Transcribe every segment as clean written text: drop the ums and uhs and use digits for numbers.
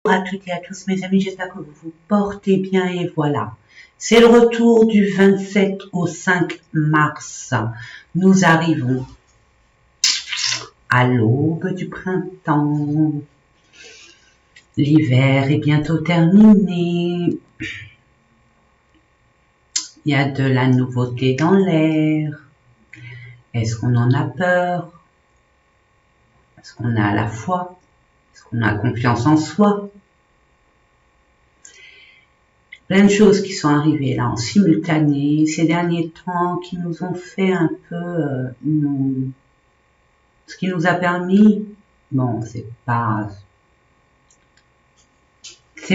Bonjour à toutes et à tous mes amis, j'espère que vous vous portez bien et voilà. C'est le retour du 27 au 5 mars. Nous arrivons à l'aube du printemps. L'hiver est bientôt terminé. Il y a de la nouveauté dans l'air. Est-ce qu'on en a peur? Est-ce qu'on a la foi? Est-ce qu'on a confiance en soi? Plein de choses qui sont arrivées là en simultané ces derniers temps qui nous ont fait un peu ce qui nous a permis, bon, c'est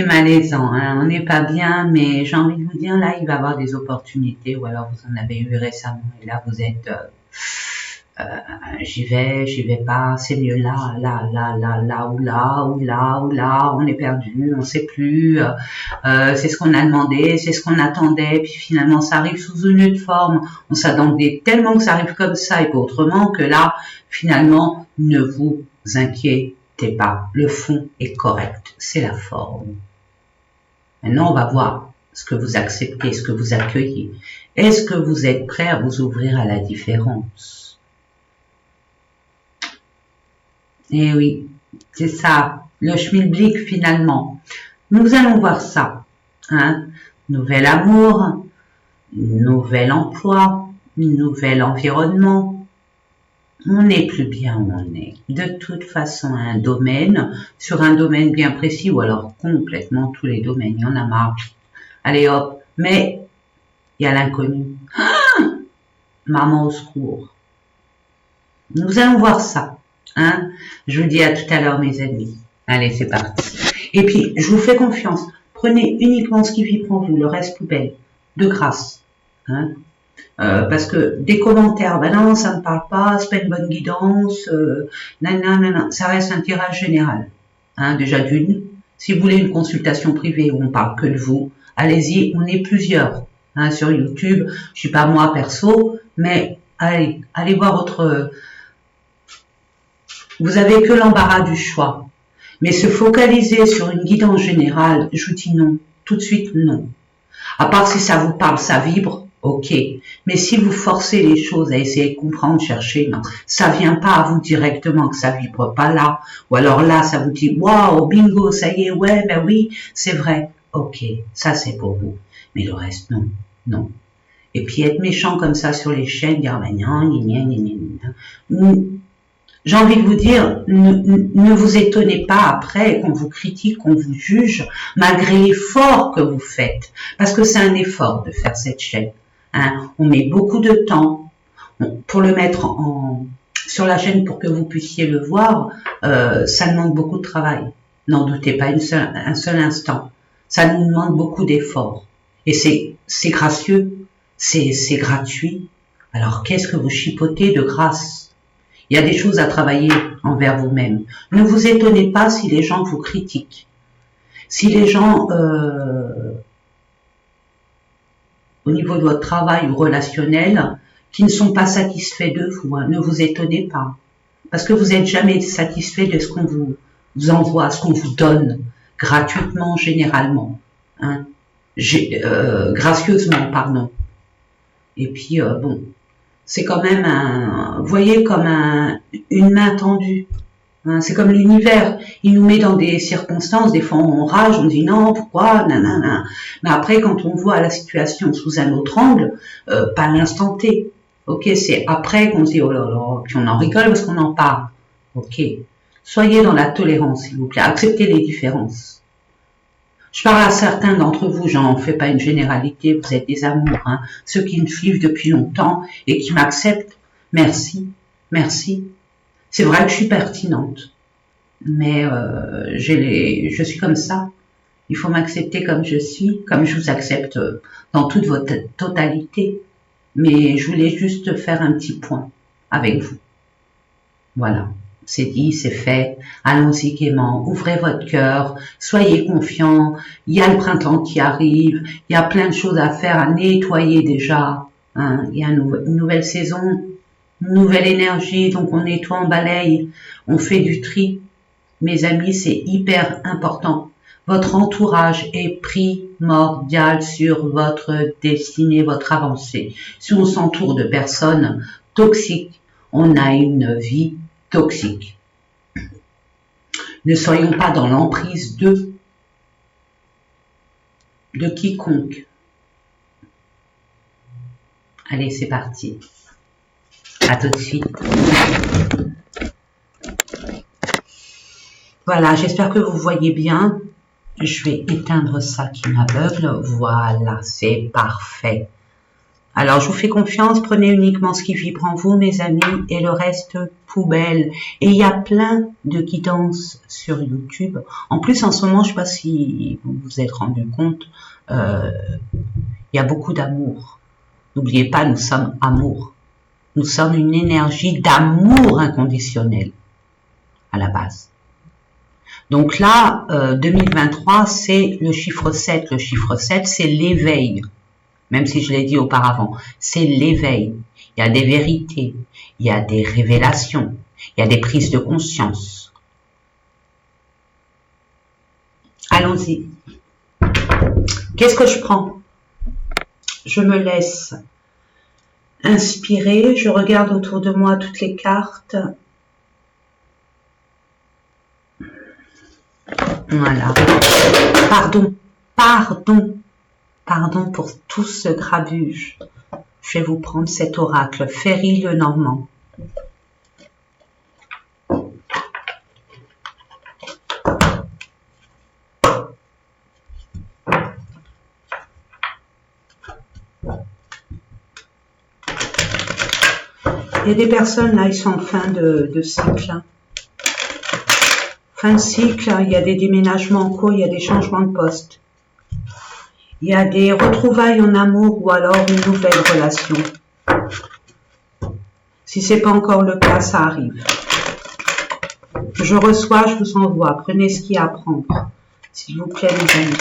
malaisant, hein, on n'est pas bien, mais j'ai envie de vous dire là, il va y avoir des opportunités, ou alors vous en avez eu récemment, et là vous êtes j'y vais pas, c'est mieux là, on est perdu, on sait plus, c'est ce qu'on a demandé, c'est ce qu'on attendait, puis finalement ça arrive sous une autre forme, on s'attendait tellement que ça arrive comme ça et pas autrement, que là, finalement, ne vous inquiétez pas, le fond est correct, c'est la forme. Maintenant, on va voir ce que vous acceptez, ce que vous accueillez. Est-ce que vous êtes prêt à vous ouvrir à la différence? Eh oui, c'est ça, le schmilblick finalement. Nous allons voir ça. Hein? Nouvel amour, nouvel emploi, nouvel environnement. On n'est plus bien où on est. De toute façon, un domaine, sur un domaine bien précis, ou alors complètement tous les domaines, il y en a marre. Allez hop, mais il y a l'inconnu. Ah, maman au secours. Nous allons voir ça. Hein, je vous dis à tout à l'heure mes amis. Allez, c'est parti. Et puis, je vous fais confiance. Prenez uniquement ce qui vibre en vous, le reste poubelle. De grâce. Hein, parce que des commentaires, ben non, ça ne parle pas, c'est pas une bonne guidance, nanana, ça reste un tirage général. Hein, déjà d'une. Si vous voulez une consultation privée où on parle que de vous, allez-y, on est plusieurs. Hein, sur YouTube, je suis pas moi perso, mais allez voir votre... Vous avez que l'embarras du choix. Mais se focaliser sur une guidance générale, je vous dis non. Tout de suite, non. À part si ça vous parle, ça vibre, ok. Mais si vous forcez les choses à essayer de comprendre, chercher, non. Ça vient pas à vous directement, que ça vibre pas là. Ou alors là, ça vous dit, waouh, bingo, ça y est, ouais, ben oui, c'est vrai. Ok, ça c'est pour vous. Mais le reste, non, non. Et puis être méchant comme ça sur les chaînes, dire, ben non, j'ai envie de vous dire, ne vous étonnez pas après qu'on vous critique, qu'on vous juge, malgré l'effort que vous faites. Parce que c'est un effort de faire cette chaîne. Hein. On met beaucoup de temps pour le mettre sur la chaîne pour que vous puissiez le voir. Ça demande beaucoup de travail. N'en doutez pas un seul instant. Ça nous demande beaucoup d'efforts. Et c'est gracieux, c'est gratuit. Alors qu'est-ce que vous chipotez de grâce? Il y a des choses à travailler envers vous-même. Ne vous étonnez pas si les gens vous critiquent. Si les gens, au niveau de votre travail ou relationnel, qui ne sont pas satisfaits de vous, hein, ne vous étonnez pas. Parce que vous n'êtes jamais satisfait de ce qu'on vous envoie, ce qu'on vous donne, gratuitement, généralement. Hein, gracieusement, pardon. Et puis, bon... c'est quand même vous voyez, comme une main tendue. Hein, c'est comme l'univers. Il nous met dans des circonstances, des fois on rage, on dit non, pourquoi, nanana. Mais après, quand on voit la situation sous un autre angle, pas l'instant T. Ok, c'est après qu'on se dit oh là là, puis on en rigole parce qu'on en parle. Ok. Soyez dans la tolérance, s'il vous plaît. Acceptez les différences. Je parle à certains d'entre vous, j'en fais pas une généralité, vous êtes des amours, hein, ceux qui me suivent depuis longtemps et qui m'acceptent, merci, merci. C'est vrai que je suis pertinente, mais je suis comme ça. Il faut m'accepter comme je suis, comme je vous accepte dans toute votre totalité. Mais je voulais juste faire un petit point avec vous. Voilà. C'est dit, c'est fait, allons-y gaiement, ouvrez votre cœur, soyez confiants, il y a le printemps qui arrive, il y a plein de choses à faire, à nettoyer déjà, hein. Il y a une nouvelle saison, une nouvelle énergie, donc on nettoie, on balaye, on fait du tri. Mes amis, c'est hyper important, Votre entourage est primordial sur votre destinée, votre avancée. Si on s'entoure de personnes toxiques, on a une vie toxique. Ne soyons pas dans l'emprise de quiconque. Allez, c'est parti. À tout de suite. Voilà, j'espère que vous voyez bien. Je vais éteindre ça qui m'aveugle. Voilà, c'est parfait. Alors, je vous fais confiance. Prenez uniquement ce qui vibre en vous, mes amis, et le reste, poubelle. Et il y a plein de guidances sur YouTube. En plus, en ce moment, je ne sais pas si vous vous êtes rendu compte, il y a beaucoup d'amour. N'oubliez pas, nous sommes amour. Nous sommes une énergie d'amour inconditionnel à la base. Donc là, 2023, c'est le chiffre 7. Le chiffre 7, c'est l'éveil. Même si je l'ai dit auparavant, c'est l'éveil. Il y a des vérités, il y a des révélations, il y a des prises de conscience. Allons-y. Qu'est-ce que je prends? Je me laisse inspirer, je regarde autour de moi toutes les cartes. Voilà. Pardon pour tout ce grabuge. Je vais vous prendre cet oracle, Ferry le Normand. Il y a des personnes là, ils sont en fin de cycle. Fin de cycle, il y a des déménagements en cours, il y a des changements de poste. Il y a des retrouvailles en amour ou alors une nouvelle relation. Si ce n'est pas encore le cas, ça arrive. Je reçois, je vous envoie. Prenez ce qu'il y a à prendre. S'il vous plaît, les amis.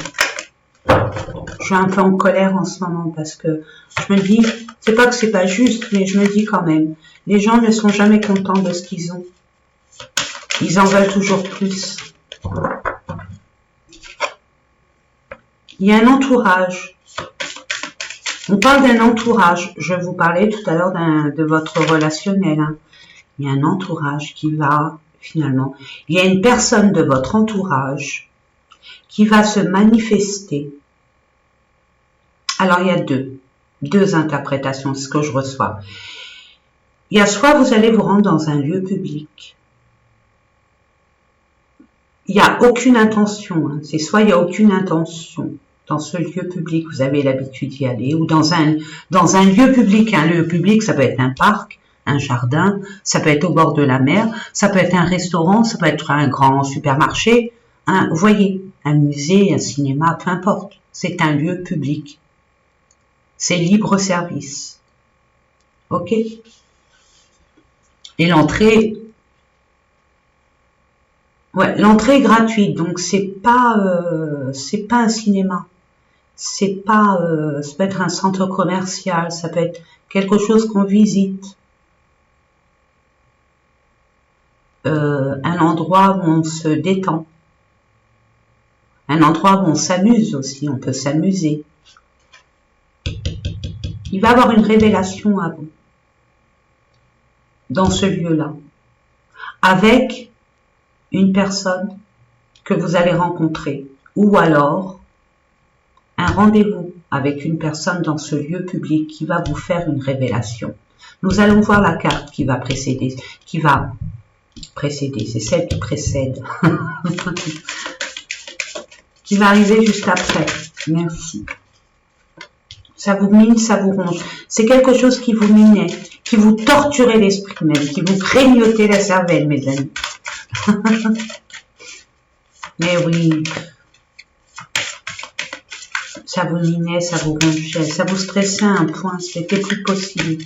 Je suis un peu en colère en ce moment parce que je me dis, c'est pas que c'est pas juste, mais je me dis quand même, les gens ne sont jamais contents de ce qu'ils ont. Ils en veulent toujours plus. Il y a un entourage. On parle d'un entourage. Je vous parlais tout à l'heure de votre relationnel. Hein. Il y a un entourage qui va, finalement, il y a une personne de votre entourage qui va se manifester. Alors, il y a deux interprétations, c'est ce que je reçois. Il y a soit vous allez vous rendre dans un lieu public. Il n'y a aucune intention. Hein. C'est soit il n'y a aucune intention dans ce lieu public, vous avez l'habitude d'y aller, ou dans un lieu public. Un lieu public, ça peut être un parc, un jardin, ça peut être au bord de la mer, ça peut être un restaurant, ça peut être un grand supermarché. Vous voyez, un musée, un cinéma, peu importe. C'est un lieu public. C'est libre service. Ok? Et l'entrée... Ouais, l'entrée est gratuite, donc c'est pas un cinéma, ça peut être un centre commercial, ça peut être quelque chose qu'on visite, un endroit où on se détend, un endroit où on s'amuse aussi, on peut s'amuser. Il va y avoir une révélation à vous dans ce lieu-là, avec une personne que vous allez rencontrer, ou alors un rendez-vous avec une personne dans ce lieu public qui va vous faire une révélation. Nous allons voir la carte qui va précéder, c'est celle qui précède, qui va arriver juste après. Merci. Ça vous mine, ça vous ronge. C'est quelque chose qui vous minait, qui vous torturait l'esprit même, qui vous grignotait la cervelle, mes amis. Mais oui, ça vous minait, ça vous rongeait, ça vous stressait à un point, c'était plus possible.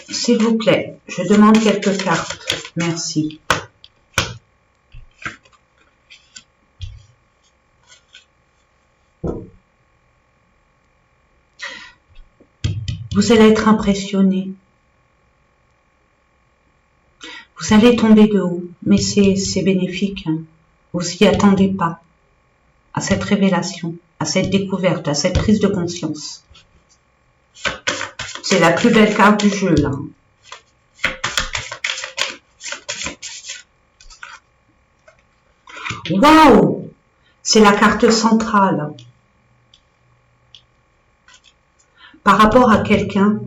S'il vous plaît, je demande quelques cartes. Merci. Vous allez être impressionné. Vous allez tomber de haut, mais c'est bénéfique. Hein. Vous n'y attendez pas à cette révélation, à cette découverte, à cette prise de conscience. C'est la plus belle carte du jeu, là. Waouh! C'est la carte centrale. Par rapport à quelqu'un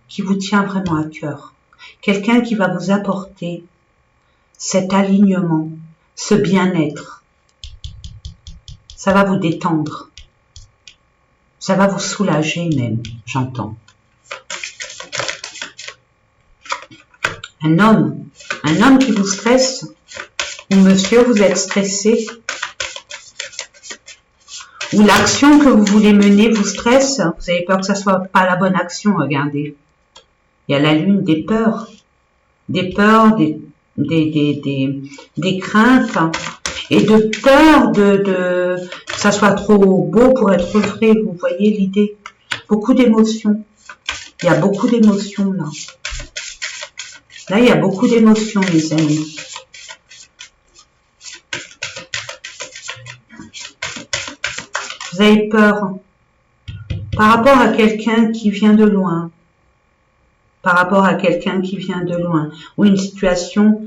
qui vous tient vraiment à cœur. Quelqu'un qui va vous apporter cet alignement, ce bien-être. Ça va vous détendre. Ça va vous soulager même, j'entends. Un homme qui vous stresse, ou monsieur, vous êtes stressé, ou l'action que vous voulez mener vous stresse, vous avez peur que ça soit pas la bonne action, regardez. Il y a la lune des peurs, des craintes, et de peur que ça soit trop beau pour être vrai, vous voyez l'idée. Beaucoup d'émotions. Il y a beaucoup d'émotions là. Là, il y a beaucoup d'émotions, les amis. Vous avez peur par rapport à quelqu'un qui vient de loin, par rapport à quelqu'un qui vient de loin, ou une situation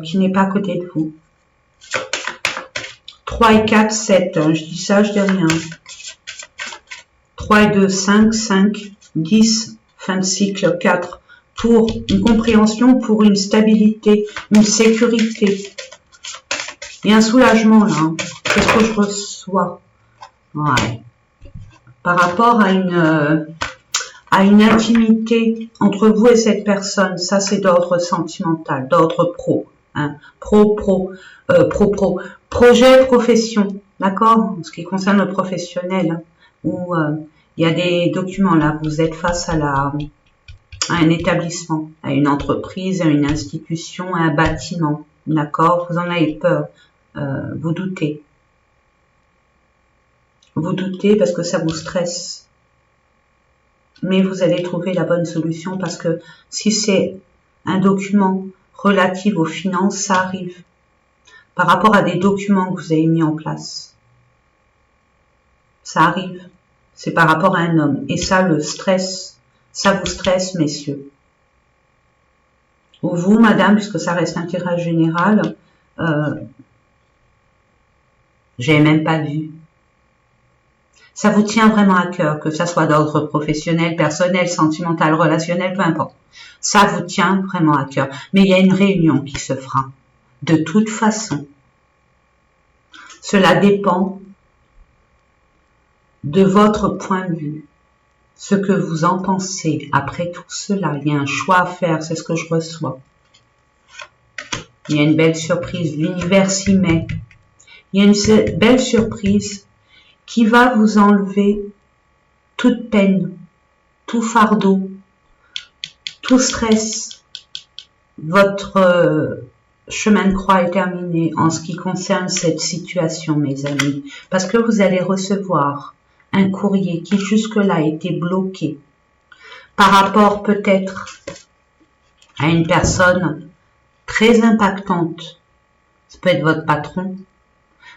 qui n'est pas à côté de vous. 3 et 4, 7, hein, je dis ça, je dis rien. 3 et 2, 5, 5, 10, fin de cycle, 4. Pour une compréhension, pour une stabilité, une sécurité. Il y a un soulagement là, hein. C'est ce que je reçois. Ouais. Par rapport à une intimité entre vous et cette personne, ça c'est d'ordre sentimental, d'ordre pro. Hein. Projet, profession, d'accord? En ce qui concerne le professionnel, hein, où il y a des documents là, vous êtes face à un établissement, à une entreprise, à une institution, à un bâtiment, d'accord? Vous en avez peur, vous doutez. Vous doutez parce que ça vous stresse. Mais vous allez trouver la bonne solution parce que si c'est un document relatif aux finances, ça arrive. Par rapport à des documents que vous avez mis en place. Ça arrive. C'est par rapport à un homme. Et ça, le stress, ça vous stresse, messieurs. Ou vous, madame, puisque ça reste un tirage général, j'ai même pas vu. Ça vous tient vraiment à cœur, que ça soit d'ordre professionnel, personnel, sentimental, relationnel, peu importe. Ça vous tient vraiment à cœur. Mais il y a une réunion qui se fera. De toute façon, cela dépend de votre point de vue. Ce que vous en pensez. Après tout cela, il y a un choix à faire, c'est ce que je reçois. Il y a une belle surprise, l'univers s'y met. Il y a une belle surprise qui va vous enlever toute peine, tout fardeau, tout stress. Votre chemin de croix est terminé en ce qui concerne cette situation, mes amis, parce que vous allez recevoir un courrier qui jusque-là était bloqué par rapport peut-être à une personne très impactante. Ça peut être votre patron,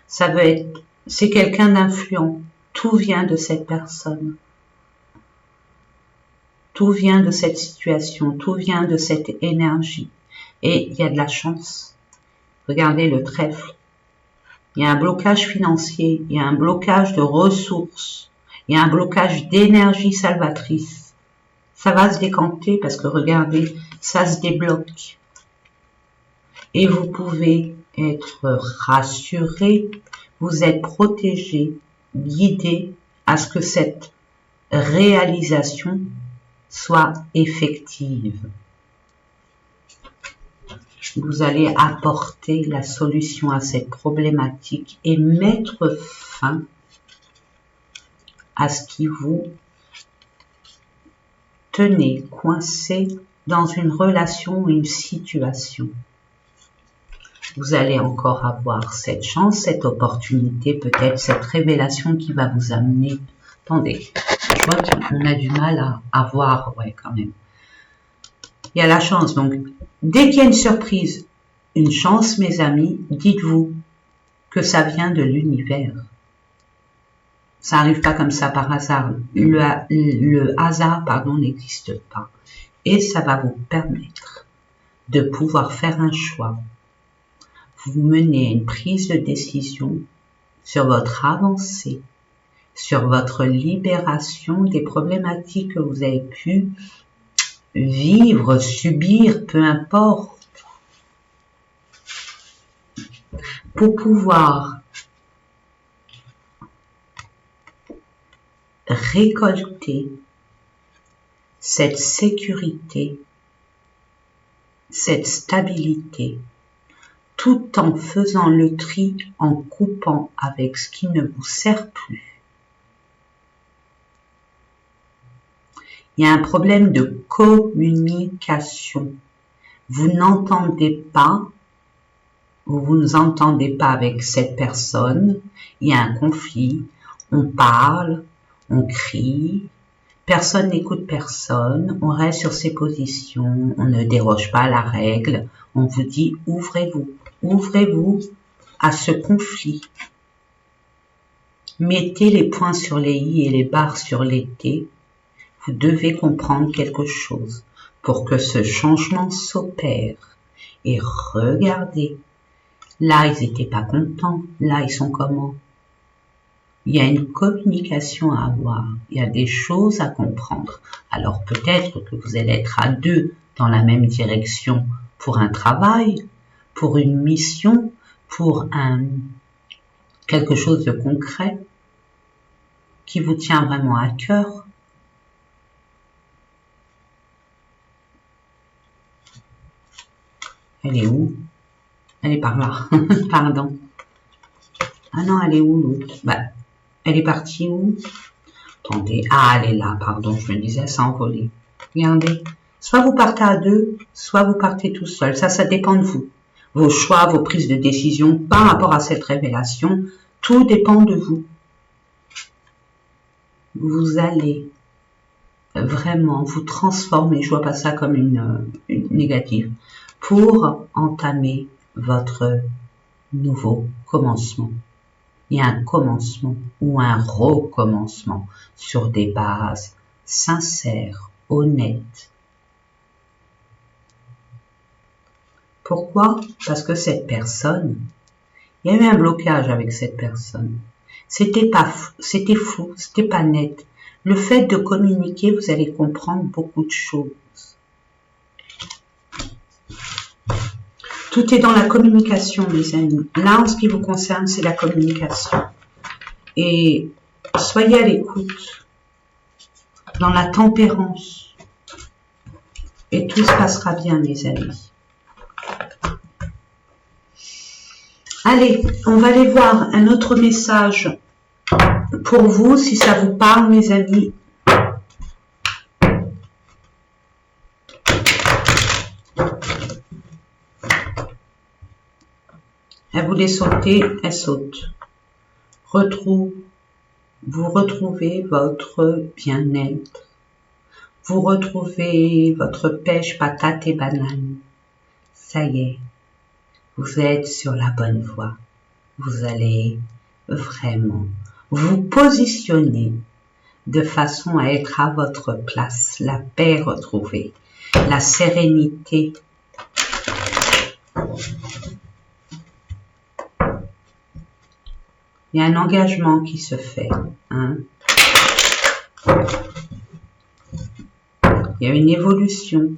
ça peut être, c'est quelqu'un d'influent. Tout vient de cette personne. Tout vient de cette situation, tout vient de cette énergie. Et il y a de la chance. Regardez le trèfle. Il y a un blocage financier, il y a un blocage de ressources, il y a un blocage d'énergie salvatrice. Ça va se décanter parce que regardez, ça se débloque. Et vous pouvez être rassuré, vous êtes protégé, guidé à ce que cette réalisation soit effective. Vous allez apporter la solution à cette problématique et mettre fin à ce qui vous tenait coincé dans une relation ou une situation. Vous allez encore avoir cette chance, cette opportunité, peut-être cette révélation qui va vous amener. Attendez, je vois qu'on a du mal à voir, ouais, quand même. Il y a la chance. Donc, dès qu'il y a une surprise, une chance, mes amis, dites-vous que ça vient de l'univers. Ça n'arrive pas comme ça par hasard. Le hasard, pardon, n'existe pas. Et ça va vous permettre de pouvoir faire un choix. Vous menez une prise de décision sur votre avancée, sur votre libération des problématiques que vous avez pu vivre, subir, peu importe, pour pouvoir récolter cette sécurité, cette stabilité, tout en faisant le tri, en coupant avec ce qui ne vous sert plus. Il y a un problème de communication. Vous n'entendez pas, vous ne entendez pas avec cette personne, il y a un conflit, on parle, on crie, personne n'écoute personne, on reste sur ses positions, on ne déroge pas à la règle, on vous dit ouvrez-vous, ouvrez-vous à ce conflit. Mettez les points sur les i et les barres sur les t. Vous devez comprendre quelque chose pour que ce changement s'opère. Et regardez, là ils n'étaient pas contents, là ils sont comment? Il y a une communication à avoir, il y a des choses à comprendre. Alors peut-être que vous allez être à deux dans la même direction pour un travail, pour une mission, pour quelque chose de concret qui vous tient vraiment à cœur. Elle est où? Elle est par là. Pardon. Ah non, elle est où l'autre? Bah, elle est partie où? Attendez. Ah, elle est là, pardon. Je me disais, elle s'est envolée. Regardez. Soit vous partez à deux, soit vous partez tout seul. Ça dépend de vous. Vos choix, vos prises de décision par rapport à cette révélation, tout dépend de vous. Vous allez vraiment vous transformer, je vois pas ça comme une négative, pour entamer votre nouveau commencement. Il y a un commencement ou un recommencement sur des bases sincères, honnêtes. Pourquoi? Parce que cette personne, il y a eu un blocage avec cette personne. C'était flou, c'était pas net. Le fait de communiquer, vous allez comprendre beaucoup de choses. Tout est dans la communication, mes amis. Là, en ce qui vous concerne, c'est la communication. Et soyez à l'écoute, dans la tempérance. Et tout se passera bien, mes amis. Allez, on va aller voir un autre message pour vous, si ça vous parle, mes amis. Elle voulait sauter, elle saute. Vous retrouvez votre bien-être. Vous retrouvez votre pêche, patate et banane. Ça y est, vous êtes sur la bonne voie. Vous allez vraiment vous positionner de façon à être à votre place, la paix retrouvée, la sérénité. Il y a un engagement qui se fait. Hein? Il y a une évolution.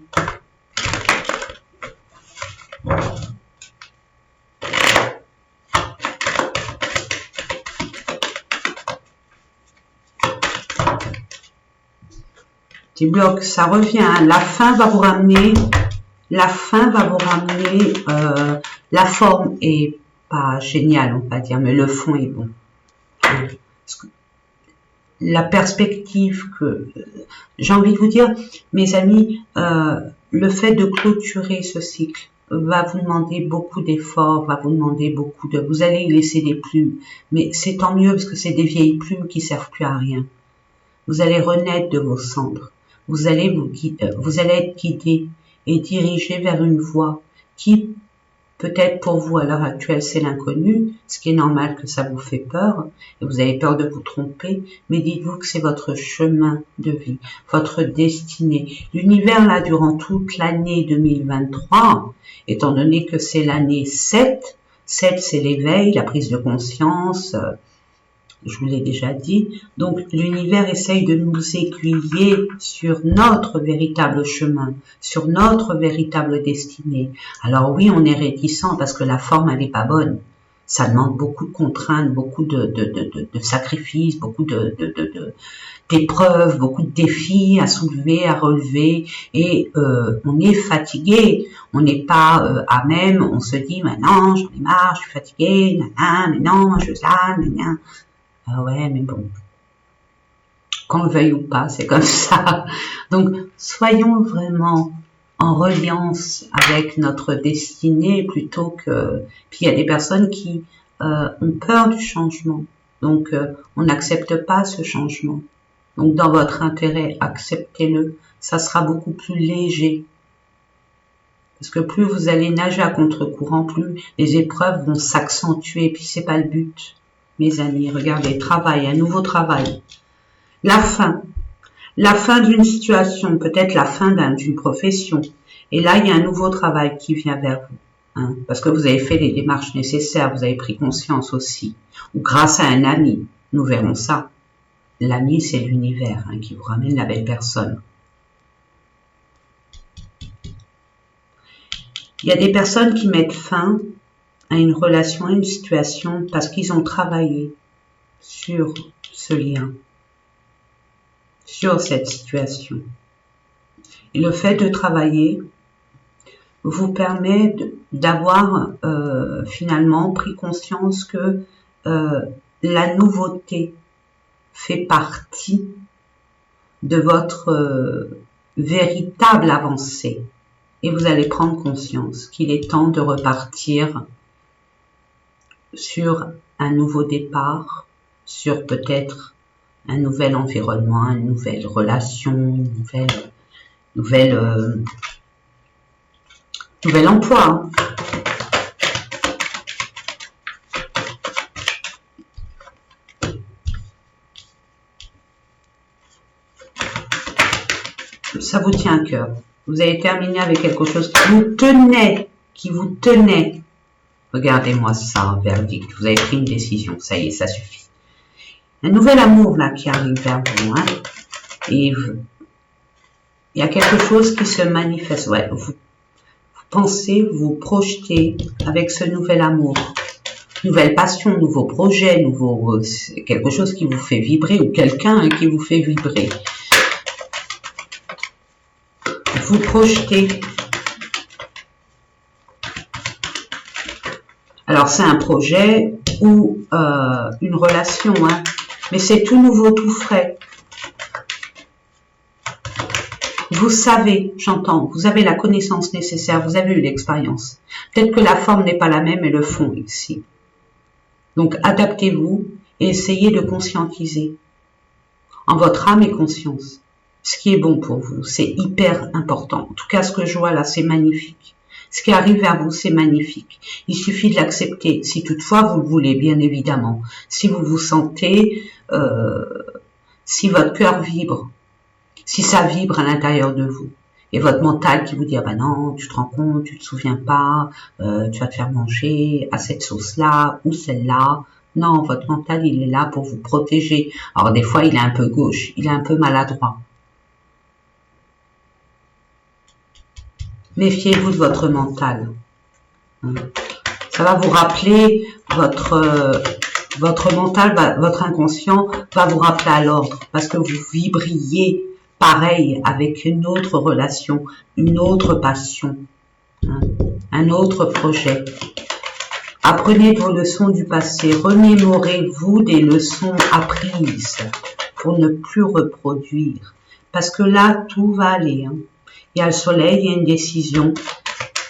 Petit bloc, ça revient. Hein? La fin va vous ramener. La forme est pas géniale, on va dire, mais le fond est bon. La perspective que j'ai envie de vous dire, mes amis, le fait de clôturer ce cycle va vous demander beaucoup d'efforts, va vous demander vous allez y laisser des plumes, mais c'est tant mieux parce que c'est des vieilles plumes qui servent plus à rien. Vous allez renaître de vos cendres, vous allez être guidé et dirigé vers une voie qui, peut-être pour vous à l'heure actuelle, c'est l'inconnu, ce qui est normal que ça vous fait peur, et vous avez peur de vous tromper, mais dites-vous que c'est votre chemin de vie, votre destinée. L'univers, là, durant toute l'année 2023, étant donné que c'est l'année 7, 7 c'est l'éveil, la prise de conscience, je vous l'ai déjà dit, donc l'univers essaye de nous aiguiller sur notre véritable chemin, sur notre véritable destinée. Alors oui, on est réticent parce que la forme, elle n'est pas bonne. Ça demande beaucoup de contraintes, beaucoup de sacrifices, beaucoup d'épreuves, beaucoup de défis à soulever, à relever, et on est fatigué, on n'est pas à même, on se dit, maintenant j'en ai marre, je suis fatigué, mais non, je ça, ah ouais, mais bon, qu'on le veuille ou pas, c'est comme ça. Donc, soyons vraiment en reliance avec notre destinée plutôt que... Puis il y a des personnes qui ont peur du changement. Donc, on n'accepte pas ce changement. Donc, dans votre intérêt, acceptez-le. Ça sera beaucoup plus léger. Parce que plus vous allez nager à contre-courant, plus les épreuves vont s'accentuer. Puis c'est pas le but. Mes amis, regardez, travail, un nouveau travail. La fin d'une situation, peut-être la fin d'une profession. Et là, il y a un nouveau travail qui vient vers vous. Hein, parce que vous avez fait les démarches nécessaires, vous avez pris conscience aussi. Ou grâce à un ami, nous verrons ça. L'ami, c'est l'univers hein, qui vous ramène la belle personne. Il y a des personnes qui mettent fin à une relation, à une situation, parce qu'ils ont travaillé sur ce lien, sur cette situation. Et le fait de travailler vous permet d'avoir finalement pris conscience que la nouveauté fait partie de votre véritable avancée. Et vous allez prendre conscience qu'il est temps de repartir sur un nouveau départ, sur peut-être un nouvel environnement, une nouvelle relation, nouvel emploi. Hein. Ça vous tient à cœur. Vous avez terminé avec quelque chose qui vous tenait. Regardez-moi ça, verdict. Vous avez pris une décision. Ça y est, ça suffit. Un nouvel amour là qui arrive vers vous. Hein, et il y a quelque chose qui se manifeste. Ouais, vous pensez, vous projetez avec ce nouvel amour. Nouvelle passion, nouveau projet, quelque chose qui vous fait vibrer ou quelqu'un qui vous fait vibrer. Vous projetez. Alors c'est un projet ou une relation, hein, mais c'est tout nouveau, tout frais. Vous savez, j'entends, vous avez la connaissance nécessaire, vous avez eu l'expérience. Peut-être que la forme n'est pas la même et le fond ici. Donc adaptez-vous et essayez de conscientiser en votre âme et conscience ce qui est bon pour vous. C'est hyper important. En tout cas, ce que je vois là, c'est magnifique. Ce qui arrive vers vous, c'est magnifique. Il suffit de l'accepter, si toutefois vous le voulez, bien évidemment. Si vous vous sentez, si votre cœur vibre, si ça vibre à l'intérieur de vous, et votre mental qui vous dit, ah ben non, tu te rends compte, tu te souviens pas, tu vas te faire manger à cette sauce-là ou celle-là. Non, votre mental, il est là pour vous protéger. Alors des fois, il est un peu gauche, il est un peu maladroit. Méfiez-vous de votre mental. Ça va vous rappeler, votre mental, votre inconscient va vous rappeler à l'ordre parce que vous vibriez pareil avec une autre relation, une autre passion, un autre projet. Apprenez vos leçons du passé, remémorez-vous des leçons apprises pour ne plus reproduire. Parce que là, tout va aller. Hein. Il y a le soleil, il y a une décision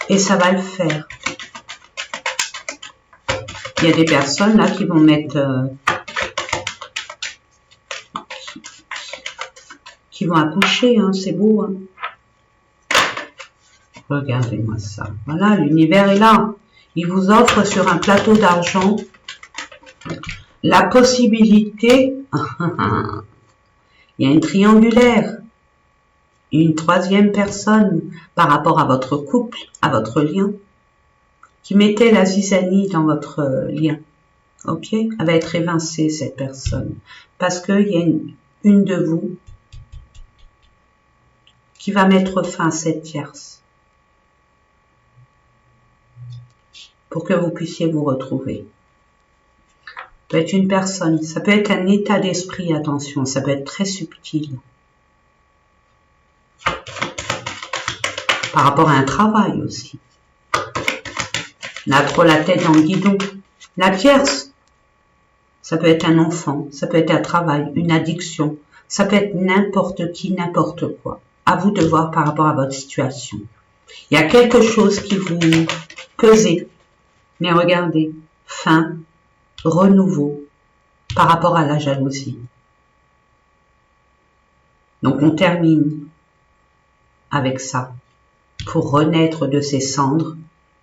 et ça va le faire. Il y a des personnes là qui vont mettre... qui vont accoucher, hein, c'est beau. Hein. Regardez-moi ça. Voilà, l'univers est là. Il vous offre sur un plateau d'argent la possibilité, il y a une triangulaire, une troisième personne par rapport à votre couple, à votre lien, qui mettait la zizanie dans votre lien. Ok, elle va être évincée, cette personne, parce qu'il y a une de vous qui va mettre fin à cette tierce pour que vous puissiez vous retrouver. Ça peut être une personne, ça peut être un état d'esprit, attention, ça peut être très subtil. Par rapport à un travail aussi. On a trop la tête dans le guidon. La tierce, ça peut être un enfant, ça peut être un travail, une addiction, ça peut être n'importe qui, n'importe quoi. À vous de voir par rapport à votre situation. Il y a quelque chose qui vous pesait, mais regardez, fin, renouveau par rapport à la jalousie. Donc on termine avec ça pour renaître de ces cendres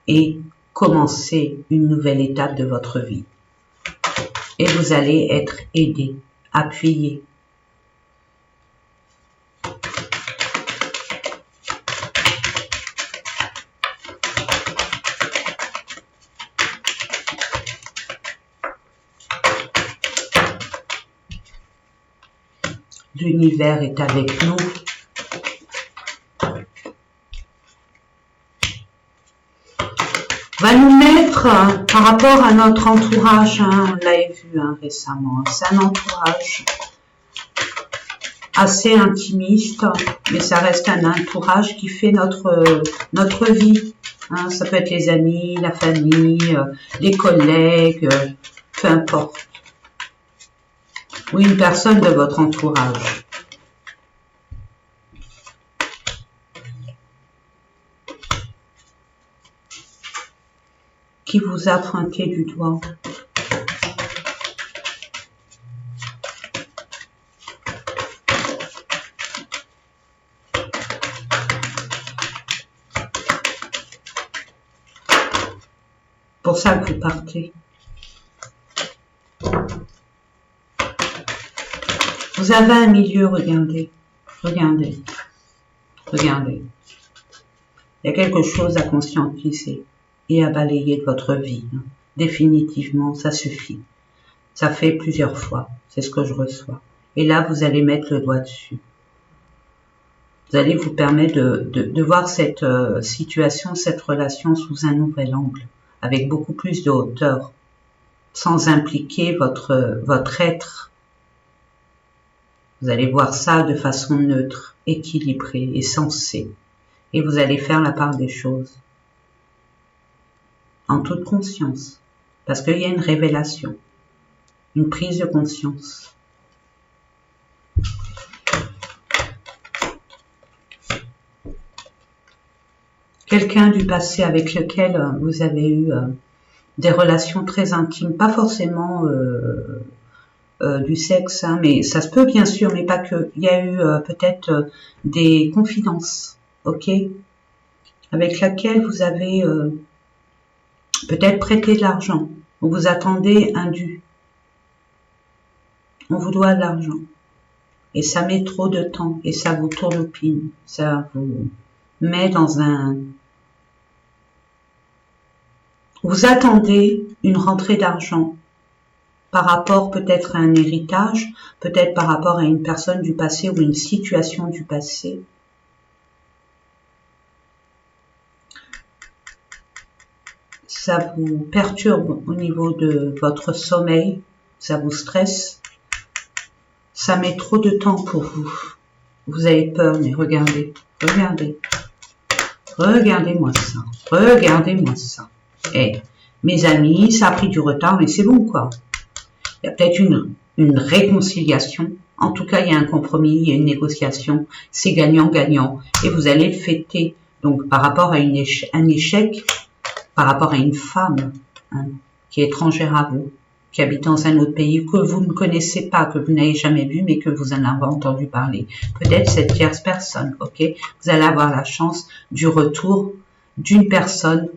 et commencer une nouvelle étape de votre vie. Et vous allez être aidé, appuyé. L'univers est avec nous. Va nous mettre par rapport à notre entourage, on l'avait vu récemment, c'est un entourage assez intimiste, mais ça reste un entourage qui fait notre vie. Ça peut être les amis, la famille, les collègues, peu importe. Ou une personne de votre entourage. Qui vous a pointé du doigt. Pour ça que vous partez. Vous avez un milieu, regardez, regardez, regardez. Il y a quelque chose à conscientiser et à balayer de votre vie. Définitivement, ça suffit. Ça fait plusieurs fois, c'est ce que je reçois. Et là, vous allez mettre le doigt dessus. Vous allez vous permettre de voir cette situation, cette relation sous un nouvel angle, avec beaucoup plus de hauteur, sans impliquer votre être. Vous allez voir ça de façon neutre, équilibrée et sensée. Et vous allez faire la part des choses. En toute conscience. Parce qu'il y a une révélation. Une prise de conscience. Quelqu'un du passé avec lequel vous avez eu des relations très intimes, pas forcément du sexe, mais ça se peut bien sûr, mais pas que. Il y a eu peut-être des confidences, ok, avec laquelle vous avez peut-être prêté de l'argent, ou vous attendez un dû. On vous doit de l'argent, et ça met trop de temps, et ça vous tourlopine, ça vous met dans un... Vous attendez une rentrée d'argent, par rapport peut-être à un héritage, peut-être par rapport à une personne du passé ou une situation du passé. Ça vous perturbe au niveau de votre sommeil, ça vous stresse, ça met trop de temps pour vous. Vous avez peur, mais regardez, regardez, regardez-moi ça, regardez-moi ça. Eh, mes amis, ça a pris du retard, mais c'est bon quoi. Il y a peut-être une réconciliation. En tout cas, il y a un compromis, il y a une négociation. C'est gagnant-gagnant. Et vous allez le fêter. Donc, par rapport à un échec, par rapport à une femme qui est étrangère à vous, qui habite dans un autre pays que vous ne connaissez pas, que vous n'avez jamais vu, mais que vous en avez entendu parler. Peut-être cette tierce personne, ok? Vous allez avoir la chance du retour d'une personne.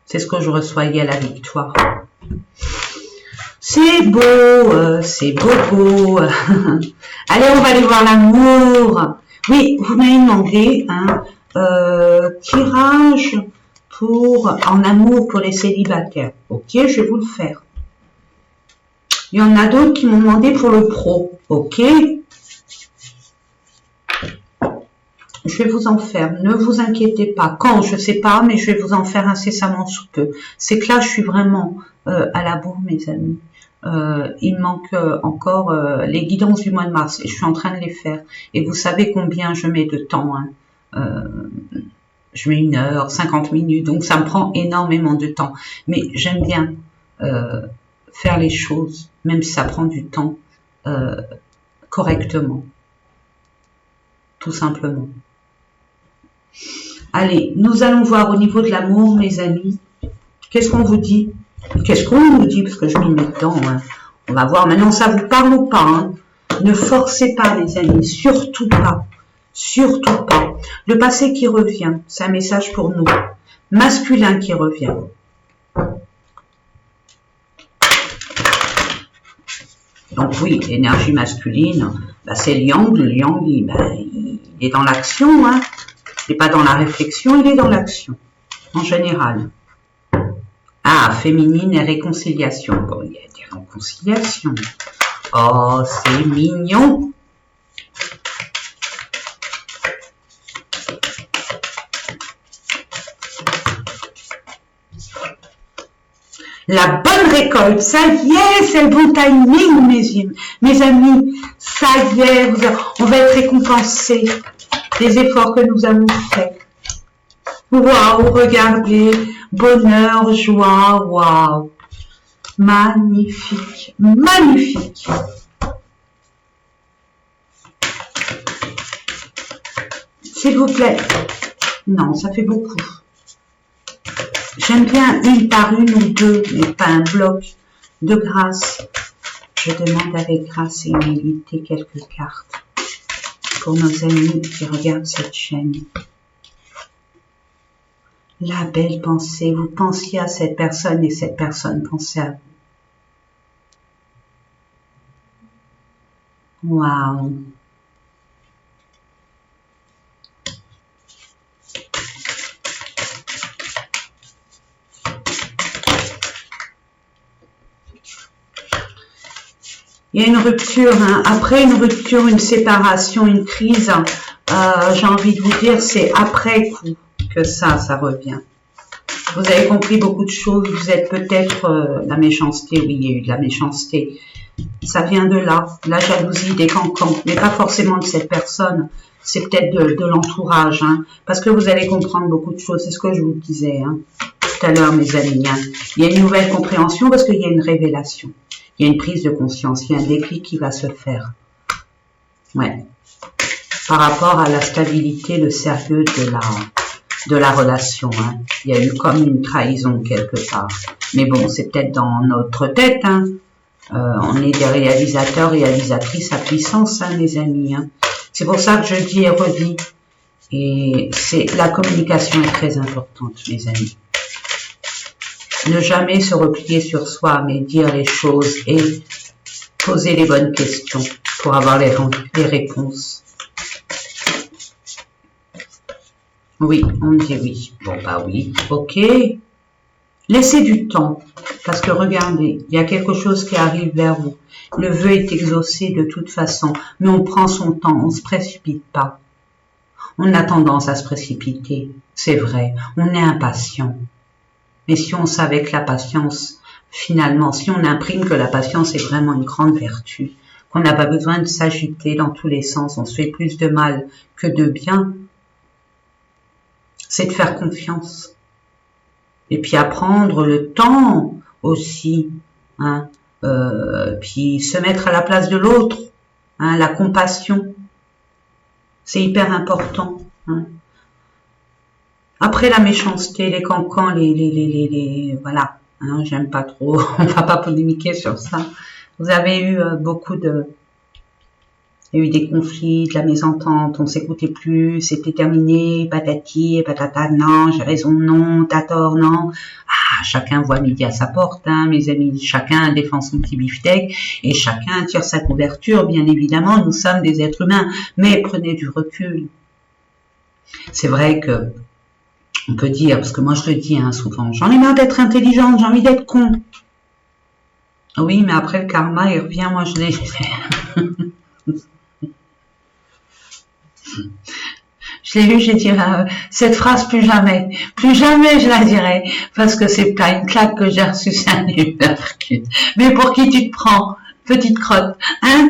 C'est ce que je reçois, il y a la victoire. C'est beau, c'est beau. Allez, on va aller voir l'amour. Oui, vous m'avez demandé tirage en amour pour les célibataires. Ok, je vais vous le faire. Il y en a d'autres qui m'ont demandé pour le pro. Ok. Je vais vous en faire. Ne vous inquiétez pas. Quand, je sais pas, mais je vais vous en faire incessamment sous peu. C'est que là, je suis vraiment à la bourre, mes amis. Il me manque encore les guidances du mois de mars et je suis en train de les faire. Et vous savez combien je mets de temps. Hein. Je mets 1 heure, 50 minutes, donc ça me prend énormément de temps. Mais j'aime bien faire les choses, même si ça prend du temps, correctement. Tout simplement. Allez, nous allons voir au niveau de l'amour, mes amis. Qu'est-ce qu'on vous dit? Qu'est-ce qu'on nous dit? Parce que je m'y mets dedans. Hein. On va voir. Maintenant, ça vous parle ou pas? Hein. Ne forcez pas, les amis. Surtout pas. Surtout pas. Le passé qui revient. C'est un message pour nous. Masculin qui revient. Donc oui, l'énergie masculine, bah, c'est Yang. Le Yang, il est dans l'action. Hein. Il n'est pas dans la réflexion, il est dans l'action. En général. Ah, féminine et réconciliation. Bon, il y a des réconciliations. Oh, c'est mignon. La bonne récolte, ça y est, c'est le bon timing, mes amis. Ça y est, on va être récompensés des efforts que nous avons faits. Waouh, regardez, bonheur, joie, waouh. Magnifique, magnifique. S'il vous plaît. Non, ça fait beaucoup. J'aime bien une par une ou deux, mais pas un bloc. De grâce, je demande avec grâce et humilité quelques cartes pour nos amis qui regardent cette chaîne. La belle pensée, vous pensiez à cette personne et cette personne pensait à vous. Waouh! Il y a une rupture, hein. Après une rupture, une séparation, une crise, j'ai envie de vous dire, c'est après coup que ça revient. Vous avez compris beaucoup de choses, vous êtes peut-être la méchanceté, oui, il y a eu de la méchanceté. Ça vient de là, la jalousie, des cancans, mais pas forcément de cette personne, c'est peut-être de l'entourage, hein, parce que vous allez comprendre beaucoup de choses, c'est ce que je vous disais hein, tout à l'heure, mes amis. Hein. Il y a une nouvelle compréhension parce qu'il y a une révélation. Il y a une prise de conscience, il y a un déclic qui va se faire. Ouais. Par rapport à la stabilité, le sérieux de la relation. Hein. Il y a eu comme une trahison quelque part. Mais bon, c'est peut-être dans notre tête. Hein. On est des réalisateurs, réalisatrices à puissance, hein, mes amis. Hein. C'est pour ça que je dis et redis. Et la communication est très importante, mes amis. Ne jamais se replier sur soi, mais dire les choses et poser les bonnes questions pour avoir les réponses. Oui, on me dit oui. Bon, bah oui, ok. Laissez du temps, parce que regardez, il y a quelque chose qui arrive vers vous. Le vœu est exaucé de toute façon, mais on prend son temps, on ne se précipite pas. On a tendance à se précipiter, c'est vrai, on est impatient. Mais si on savait que la patience, finalement, si on imprime que la patience est vraiment une grande vertu, qu'on n'a pas besoin de s'agiter dans tous les sens, on se fait plus de mal que de bien, c'est de faire confiance. Et puis apprendre le temps aussi, hein, puis se mettre à la place de l'autre, hein, la compassion, c'est hyper important. Hein. Après la méchanceté, les cancans, voilà, Hein, j'aime pas trop, on va pas polémiquer sur ça. Vous avez eu beaucoup de... Il y a eu des conflits, de la mésentente, on s'écoutait plus, c'était terminé, patati et patata, non, j'ai raison, non, t'as tort, non. Ah, chacun voit midi à sa porte, hein, mes amis, chacun défend son petit beefsteak et chacun tire sa couverture, bien évidemment, nous sommes des êtres humains, mais prenez du recul. C'est vrai que, on peut dire, parce que moi je le dis hein, souvent, j'en ai marre d'être intelligente, j'ai envie d'être con. Oui, mais après le karma, il revient, moi je l'ai... Je l'ai vu, j'ai dit cette phrase plus jamais je la dirai, parce que c'est pas une claque que j'ai reçue, c'est un uppercut. Mais pour qui tu te prends, petite crotte, hein?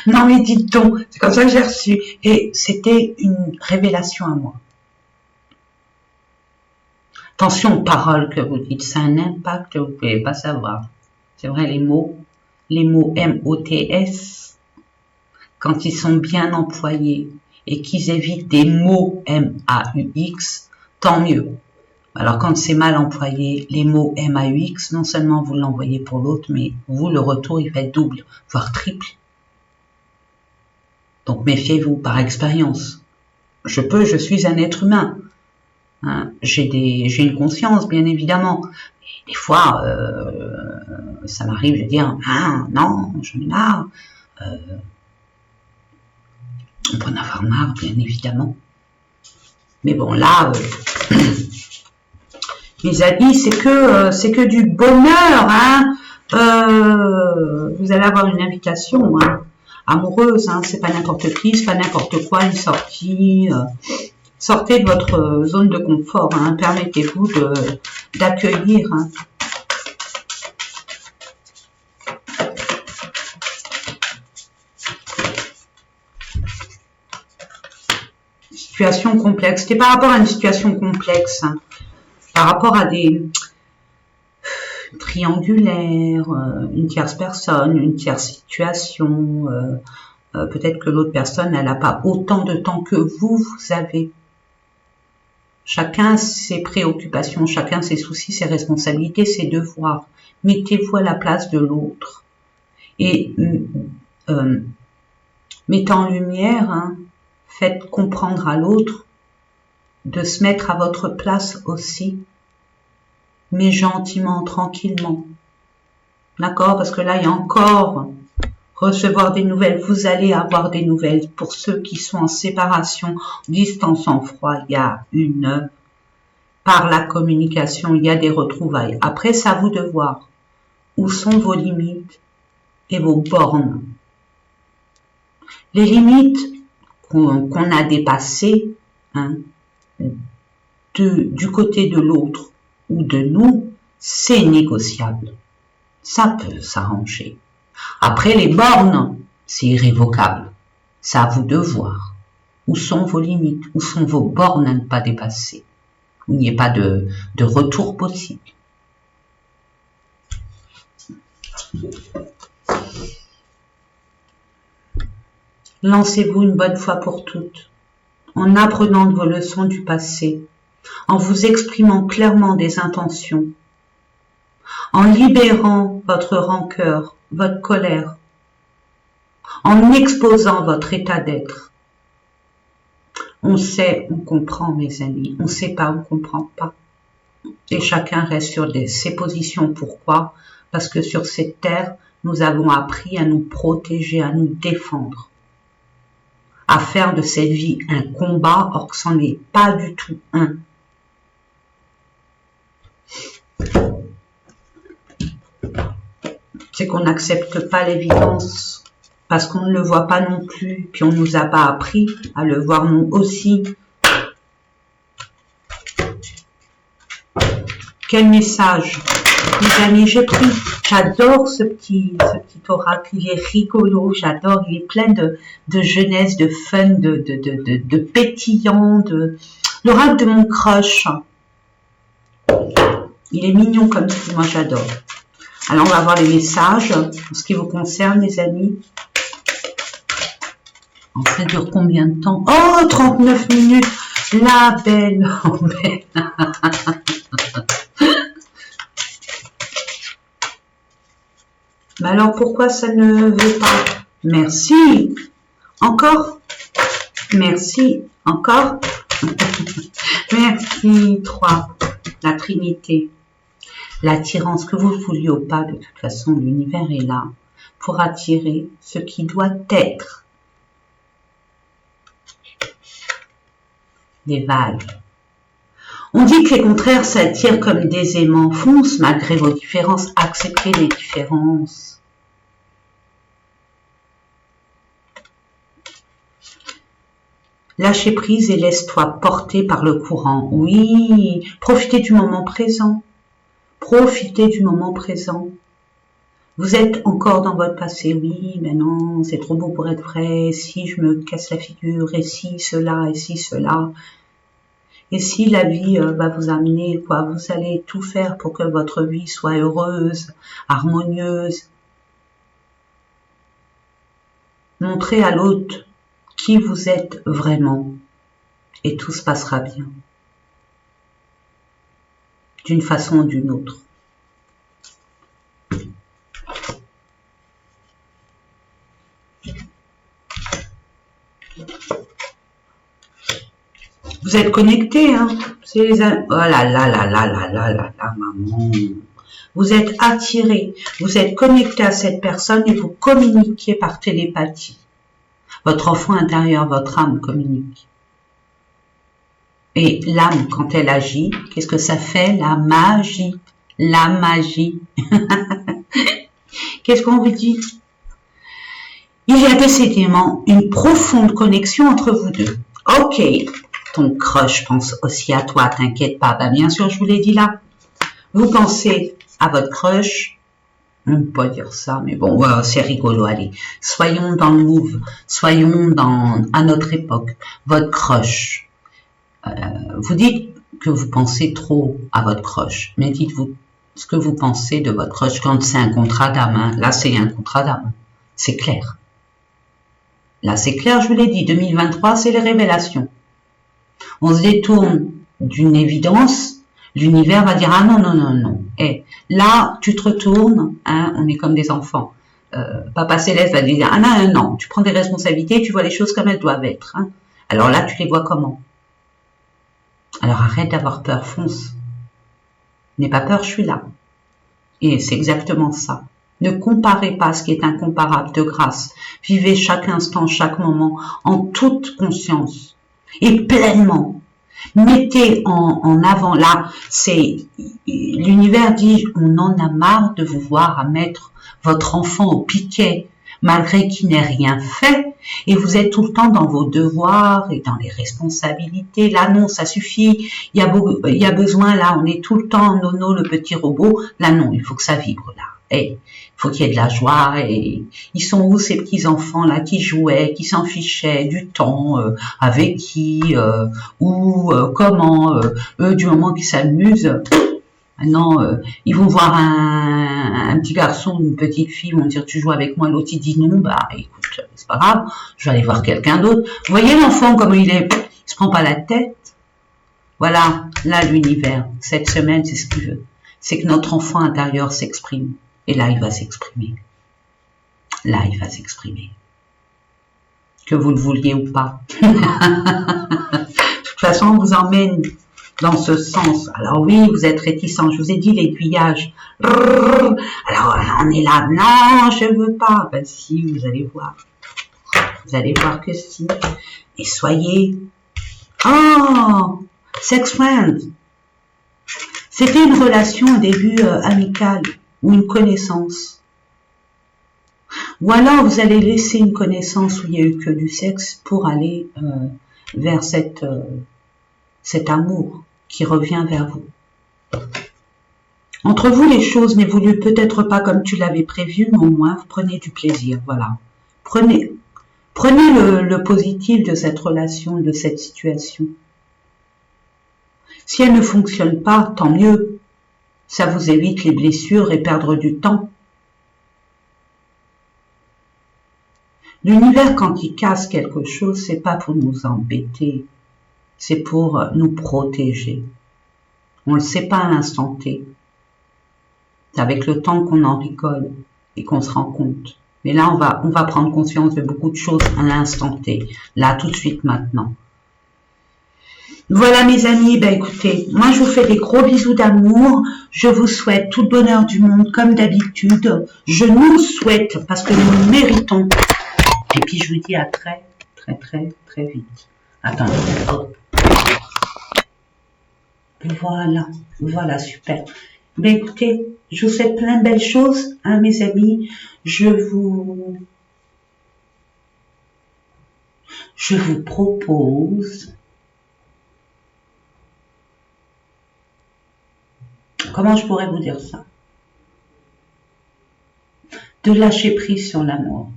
Non mais dites donc, c'est comme ça que j'ai reçu, et c'était une révélation à moi. Attention aux paroles que vous dites, ça a un impact que vous pouvez pas savoir. C'est vrai, les mots M-O-T-S, quand ils sont bien employés, et qu'ils évitent des mots M-A-U-X, tant mieux. Alors quand c'est mal employé, les mots M-A-U-X, non seulement vous l'envoyez pour l'autre, mais vous, le retour, il va être double, voire triple. Donc méfiez-vous par expérience. Je suis un être humain. Hein, j'ai une conscience, bien évidemment. Et des fois, ça m'arrive de dire, ah non, j'en ai marre. On peut en avoir marre, bien évidemment. Mais bon, là, mes amis, c'est que du bonheur, hein. Vous allez avoir une invitation hein, amoureuse, hein. C'est pas n'importe qui, c'est pas n'importe quoi, une sortie. Sortez de votre zone de confort, hein. Permettez-vous d'accueillir. Hein. Situation complexe. C'était par rapport à une situation complexe, hein. Par rapport à des triangulaires, une tierce personne, une tierce situation. Peut-être que l'autre personne, elle n'a pas autant de temps que vous avez. Chacun ses préoccupations, chacun ses soucis, ses responsabilités, ses devoirs. Mettez-vous à la place de l'autre. Et mettez en lumière, hein, faites comprendre à l'autre de se mettre à votre place aussi, mais gentiment, tranquillement. D'accord? Parce que là, il y a encore recevoir des nouvelles. Vous allez avoir des nouvelles. Pour ceux qui sont en séparation, distance, en froid, il y a par la communication, il y a des retrouvailles. Après, c'est à vous de voir où sont vos limites et vos bornes. Les limites qu'on a dépassées, hein, du côté de l'autre ou de nous, c'est négociable. Ça peut s'arranger. Après, les bornes, c'est irrévocable. C'est à vous de voir. Où sont vos limites? Où sont vos bornes à ne pas dépasser? Il n'y ait pas de retour possible. Lancez-vous une bonne fois pour toutes, en apprenant de vos leçons du passé, en vous exprimant clairement des intentions, en libérant votre rancœur, votre colère, en exposant votre état d'être. On sait, on comprend, mes amis. On sait pas, on comprend pas. Et chacun reste sur ses positions. Pourquoi? Parce que sur cette terre, nous avons appris à nous protéger, à nous défendre, à faire de cette vie un combat, or que c'en est pas du tout un. C'est qu'on n'accepte pas l'évidence, parce qu'on ne le voit pas non plus, puis on ne nous a pas appris à le voir nous aussi. Quel message, mes amis, j'ai pris. J'adore ce petit oracle, il est rigolo, j'adore, il est plein de jeunesse, de fun, de pétillant, l'oracle de mon crush. Il est mignon comme ça, moi j'adore. Alors on va voir les messages en ce qui vous concerne, les amis. Ça dure combien de temps? Oh, 39 minutes. La belle. Oh, belle. Mais alors, pourquoi ça ne veut pas? Merci. Encore. Merci. Encore. Merci. 3. La Trinité. L'attirance, que vous le vouliez ou pas, de toute façon, l'univers est là pour attirer ce qui doit être. Les vagues. On dit que les contraires s'attirent comme des aimants. Fonce malgré vos différences. Acceptez les différences. Lâchez prise et laisse-toi porter par le courant. Oui, profitez du moment présent. Profitez du moment présent. Vous êtes encore dans votre passé. Oui, mais non, c'est trop beau pour être vrai. Si je me casse la figure, et si cela, et si cela. Et si la vie va vous amener, quoi, vous allez tout faire pour que votre vie soit heureuse, harmonieuse. Montrez à l'autre qui vous êtes vraiment et tout se passera bien. D'une façon ou d'une autre. Vous êtes connectés, hein. C'est les... Oh là là là là là là là là, maman. Vous êtes attirés, vous êtes connectés à cette personne et vous communiquez par télépathie. Votre enfant intérieur, votre âme communique. Et l'âme, quand elle agit, qu'est-ce que ça fait? La magie. La magie. Qu'est-ce qu'on vous dit? Il y a décidément une profonde connexion entre vous deux. Ok, ton crush pense aussi à toi, t'inquiète pas. Ben, bien sûr, je vous l'ai dit là. Vous pensez à votre crush. On ne peut pas dire ça, mais bon, ouais, c'est rigolo, allez. Soyons dans le move, soyons à notre époque. Votre crush. Vous dites que vous pensez trop à votre crush, mais dites-vous ce que vous pensez de votre crush quand c'est un contrat d'âme. Hein. Là, c'est un contrat d'âme. C'est clair. Là, c'est clair, je vous l'ai dit. 2023, c'est les révélations. On se détourne d'une évidence. L'univers va dire, ah non, non, non, non. Et là, tu te retournes, hein, on est comme des enfants. Papa Céleste va dire, ah non, non, non, tu prends des responsabilités, tu vois les choses comme elles doivent être. Hein. Alors là, tu les vois comment? Alors arrête d'avoir peur, fonce. N'aie pas peur, je suis là. Et c'est exactement ça. Ne comparez pas ce qui est incomparable, de grâce. Vivez chaque instant, chaque moment, en toute conscience et pleinement. Mettez en avant, là, c'est l'univers dit, on en a marre de vous voir à mettre votre enfant au piquet, malgré qu'il n'ait rien fait, et vous êtes tout le temps dans vos devoirs et dans les responsabilités. Là, non, ça suffit, il y a besoin, là, on est tout le temps Nono, le petit robot. Là, non, il faut que ça vibre, là. Hey, il faut qu'il y ait de la joie. Et ils sont où ces petits enfants là qui jouaient, qui s'en fichaient du temps, avec qui, comment, eux du moment qu'ils s'amusent. Maintenant, ils vont voir un petit garçon, une petite fille, ils vont dire tu joues avec moi, l'autre il dit non, bah écoute, c'est pas grave, je vais aller voir quelqu'un d'autre. Vous voyez l'enfant comme il se prend pas la tête. Voilà, là l'univers, cette semaine c'est ce qu'il veut, c'est que notre enfant intérieur s'exprime. Et là, il va s'exprimer. Là, il va s'exprimer. Que vous le vouliez ou pas. De toute façon, on vous emmène dans ce sens. Alors oui, vous êtes réticents. Je vous ai dit l'aiguillage. Alors, on est là. Non, je veux pas. Ben si, vous allez voir. Vous allez voir que si. Et soyez... Oh, sex friend. C'était une relation au début amicale. Ou une connaissance. Ou alors vous allez laisser une connaissance où il n'y a eu que du sexe pour aller vers cet amour qui revient vers vous. Entre vous, les choses n'évoluent peut-être pas comme tu l'avais prévu, mais au moins vous prenez du plaisir. Voilà. Prenez le positif de cette relation, de cette situation. Si elle ne fonctionne pas, tant mieux. Ça vous évite les blessures et perdre du temps. L'univers, quand il casse quelque chose, c'est pas pour nous embêter, c'est pour nous protéger. On le sait pas à l'instant T. C'est avec le temps qu'on en rigole. et qu'on se rend compte. Mais là, on va prendre conscience de beaucoup de choses à l'instant T, là, tout de suite, maintenant. Voilà mes amis, ben écoutez, moi je vous fais des gros bisous d'amour, je vous souhaite tout le bonheur du monde comme d'habitude, je nous souhaite parce que nous le méritons, et puis je vous dis à très vite. Attendez, voilà, super. Ben écoutez, je vous souhaite plein de belles choses, hein mes amis, je vous propose... Comment je pourrais vous dire ça? De lâcher prise sur l'amour.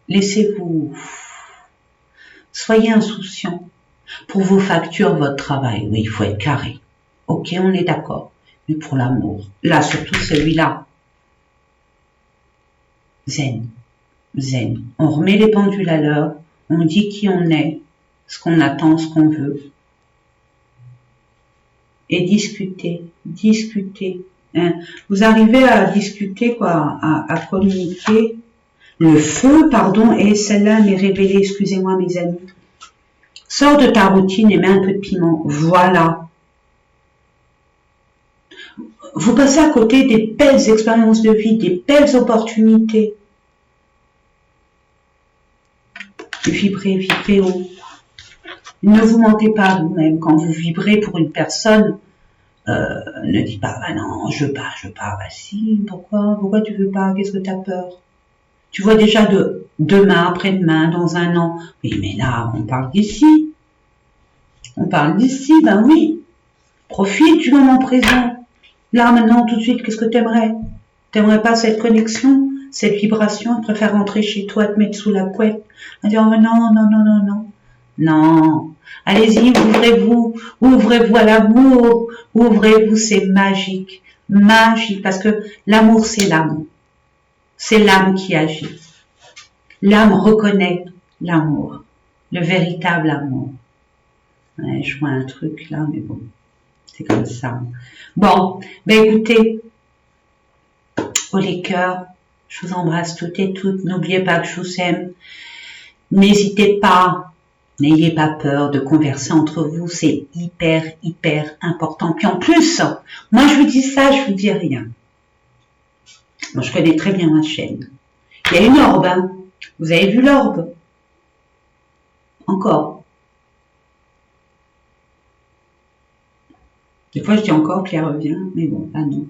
Laissez-vous... Soyez insouciants. Pour vos factures, votre travail, oui, il faut être carré. Ok, on est d'accord. Mais pour l'amour, là, surtout celui-là, zen. On remet les pendules à l'heure, on dit qui on est, ce qu'on attend, ce qu'on veut. Et discuter. Hein. Vous arrivez à discuter, quoi, à communiquer. Le feu, pardon, et celle-là m'est révélée, excusez-moi mes amis. Sors de ta routine et mets un peu de piment. Voilà. Vous passez à côté des belles expériences de vie, des belles opportunités. Vibrez haut. Ne vous mentez pas à vous-même. Quand vous vibrez pour une personne, ne dites pas, ah non, je veux pas, bah si, pourquoi tu veux pas, qu'est-ce que tu as peur? Tu vois déjà de demain, après-demain, dans un an. Oui, mais là, on parle d'ici. Ben oui. Profite du moment présent. Là, maintenant, tout de suite, qu'est-ce que t'aimerais? T'aimerais pas cette connexion, cette vibration? Tu préfères rentrer chez toi, te mettre sous la couette, à dire, oh, non. Non. Allez-y, ouvrez-vous à l'amour, ouvrez-vous, c'est magique. Magique, parce que l'amour, c'est l'âme. C'est l'âme qui agit. L'âme reconnaît l'amour, le véritable amour. Ouais, je vois un truc là, mais bon, c'est comme ça. Bon, ben écoutez, oh les cœurs, je vous embrasse toutes et toutes. N'oubliez pas que je vous aime. N'hésitez pas, n'ayez pas peur de converser entre vous, c'est hyper important. Puis en plus, moi je vous dis ça, je vous dis rien. Moi je connais très bien ma chaîne. Il y a une orbe, hein. Vous avez vu l'orbe? Encore. Des fois je dis encore qu'elle revient, mais bon, là non.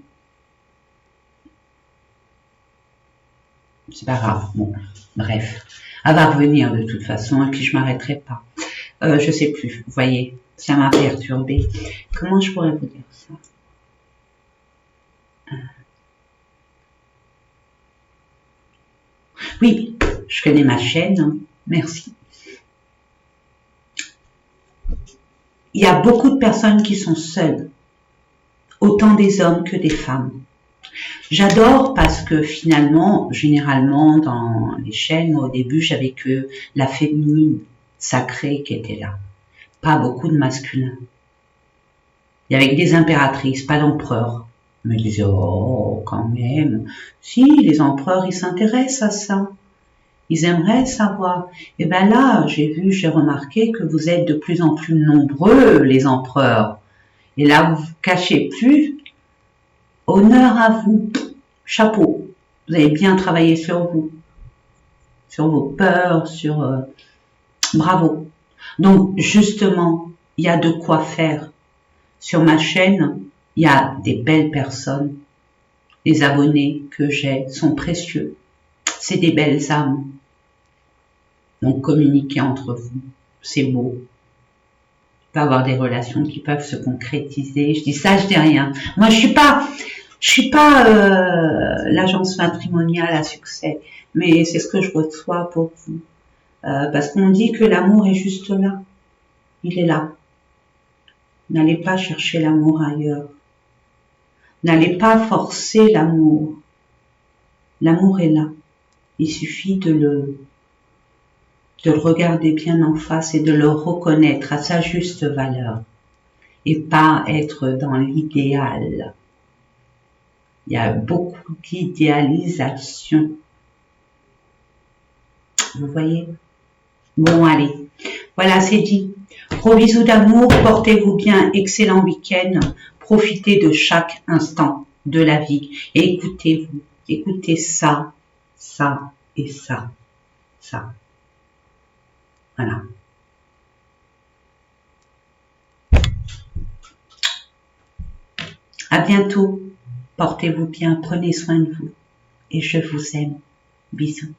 C'est pas grave, bon, bref. Elle va revenir de toute façon, et puis je m'arrêterai pas. Je sais plus, vous voyez, ça m'a perturbée. Comment je pourrais vous dire ça? Oui, je connais ma chaîne, hein. Merci. Il y a beaucoup de personnes qui sont seules, autant des hommes que des femmes. J'adore parce que finalement, généralement dans les chaînes, au début, j'avais que la féminine sacrée qui était là. Pas beaucoup de masculin. Il y avait que des impératrices, pas d'empereurs. Je me disais, oh, quand même. Si, les empereurs, ils s'intéressent à ça. Ils aimeraient savoir. Et ben là, j'ai remarqué que vous êtes de plus en plus nombreux, les empereurs. Et là, vous vous cachez plus. Honneur à vous. Chapeau. Vous avez bien travaillé sur vous. Sur vos peurs, bravo. Donc, justement, il y a de quoi faire. Sur ma chaîne, il y a des belles personnes. Les abonnés que j'ai sont précieux. C'est des belles âmes. Donc, communiquer entre vous, c'est beau. Il peut y avoir des relations qui peuvent se concrétiser. Je dis ça, je dis rien. Moi, je suis pas l'agence matrimoniale à succès, mais c'est ce que je reçois pour vous. Parce qu'on dit que l'amour est juste là. Il est là. N'allez pas chercher l'amour ailleurs. N'allez pas forcer l'amour. L'amour est là. Il suffit de le regarder bien en face et de le reconnaître à sa juste valeur. Et pas être dans l'idéal. Il y a beaucoup d'idéalisation. Vous voyez? Bon, allez. Voilà, c'est dit. Gros bisous d'amour, portez-vous bien, excellent week-end. Profitez de chaque instant de la vie. Et écoutez-vous. Écoutez ça, ça et ça. Ça. Voilà. À bientôt. Portez-vous bien, prenez soin de vous. Et je vous aime. Bisous.